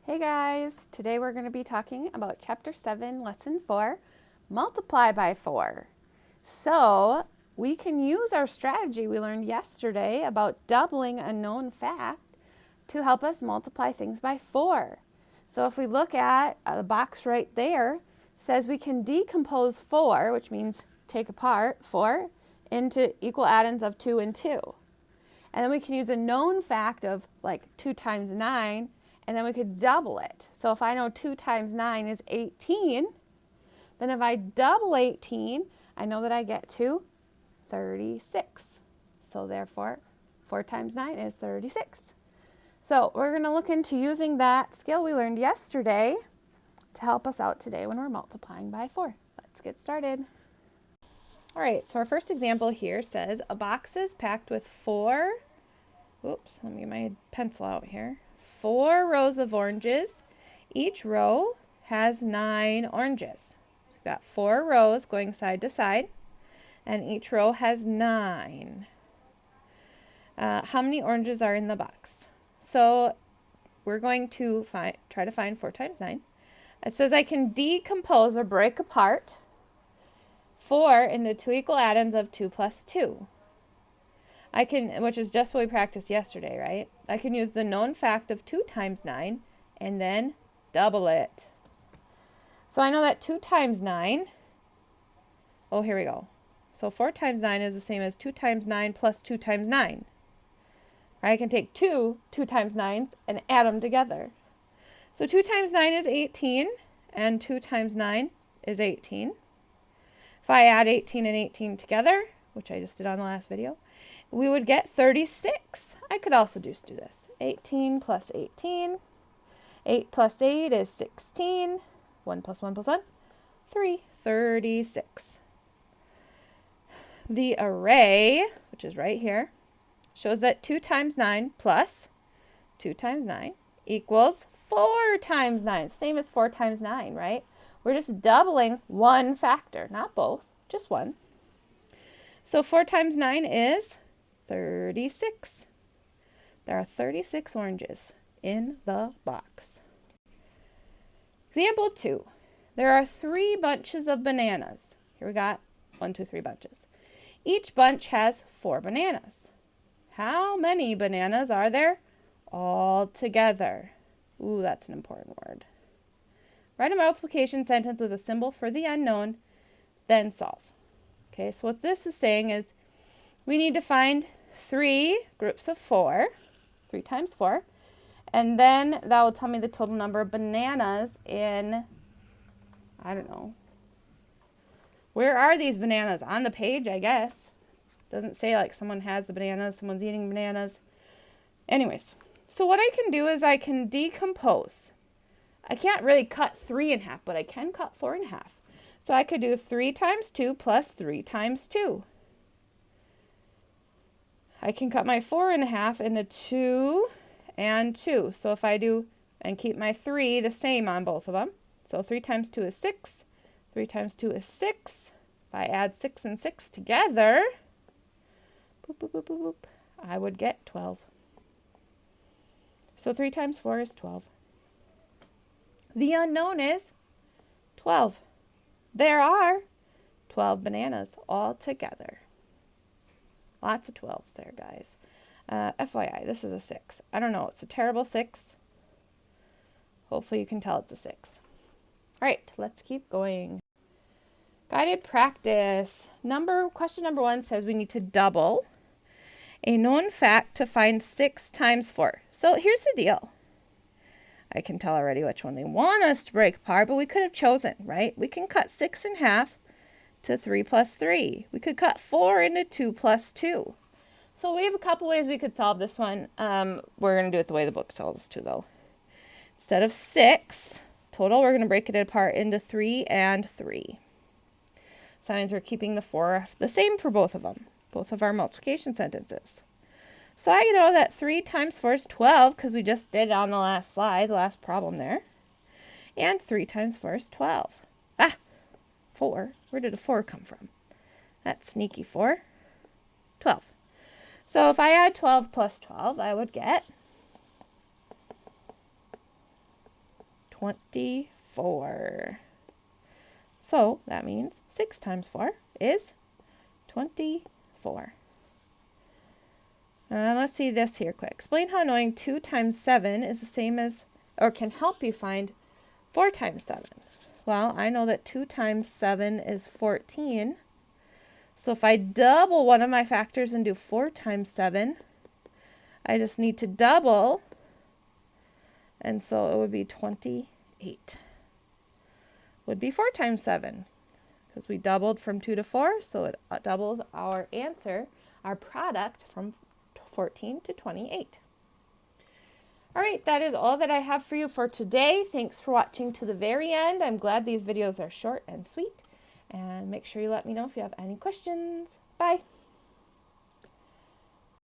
Hey guys, today we're going to be talking about Chapter 7, Lesson 4, Multiply by 4. So, we can use our strategy we learned yesterday about doubling a known fact to help us multiply things by 4. So if we look at the box right there, it says we can decompose 4, which means take apart 4, into equal addends of 2 and 2. And then we can use a known fact of like 2 times 9, and then we could double it. So if I know 2 times 9 is 18, then if I double 18, I know that I get to 36. So therefore, 4 times 9 is 36. So we're going to look into using that skill we learned yesterday to help us out today when we're multiplying by 4. Let's get started. All right, so our first example here says a box is packed with 4, oops, let me get my pencil out here. 4 rows of oranges. Each row has 9 oranges. So we've got 4 rows going side to side, and each row has 9. How many oranges are in the box? So we're going to try to find 4 times 9. It says I can decompose or break apart 4 into 2 equal addends of 2 plus 2. I can, which is just what we practiced yesterday, right? I can use the known fact of 2 times 9 and then double it. So I know that 2 times 9, oh, here we go. So 4 times 9 is the same as 2 times 9 plus 2 times 9. I can take 2 times 9s and add them together. So 2 times 9 is 18, and 2 times 9 is 18. If I add 18 and 18 together, which I just did on the last video, we would get 36. I could also just do this. 18 plus 18. 8 plus 8 is 16. 1 plus 1 plus 1, 3. 36. The array, which is right here, shows that 2 times 9 plus 2 times 9 equals 4 times 9. Same as 4 times 9, right? We're just doubling one factor, not both, just one. So 4 times 9 is 36. There are 36 oranges in the box. Example 2. There are 3 bunches of bananas. Here we got 1, 2, 3 bunches. Each bunch has 4 bananas. How many bananas are there all together? Ooh, that's an important word. Write a multiplication sentence with a symbol for the unknown, then solve. Okay, so what this is saying is we need to find 3 groups of 4, 3 times 4, and then that will tell me the total number of bananas in, I don't know. Where are these bananas? On the page, I guess. Doesn't say like someone has the bananas, someone's eating bananas. Anyways, so what I can do is I can decompose. I can't really cut 3 in half, but I can cut 4 in half. So I could do 3 times 2 plus 3 times 2. I can cut my 4 in half into 2 and 2. So if I do, and keep my 3 the same on both of them. So 3 times 2 is 6. 3 times 2 is 6. If I add 6 and 6 together, boop, boop, boop, boop, boop, I would get 12. So 3 times 4 is 12. The unknown is 12. There are 12 bananas all together. Lots of 12s there, guys. FYI, this is a 6. I don't know. It's a terrible 6. Hopefully you can tell it's a 6. All right, let's keep going. Guided practice. Question number 1 says we need to double a known fact to find 6 times 4. So here's the deal. I can tell already which one they want us to break apart, but we could have chosen, right? We can cut 6 in half to 3 plus 3. We could cut 4 into 2 plus 2. So we have a couple ways we could solve this one. We're going to do it the way the book tells us to, though. Instead of 6 total, we're going to break it apart into 3 and 3. So that means we're keeping the 4 the same for both of them, both of our multiplication sentences. So I know that 3 times 4 is 12 because we just did it on the last slide, the last problem there. And 3 times 4 is 12. 4. Where did a 4 come from? That's sneaky 4. 12. So if I add 12 plus 12, I would get 24. So that means 6 times 4 is 24. Let's see this here quick. Explain how knowing 2 times 7 is the same as, or can help you find 4 times 7. Well, I know that 2 times 7 is 14. So if I double one of my factors and do 4 times 7, I just need to double. And so it would be 28. Would be 4 times 7. Because we doubled from 2 to 4, so it doubles our answer, our product, from 14 to 28. All right, that is all that I have for you for today. Thanks for watching to the very end. I'm glad these videos are short and sweet. And make sure you let me know if you have any questions. Bye.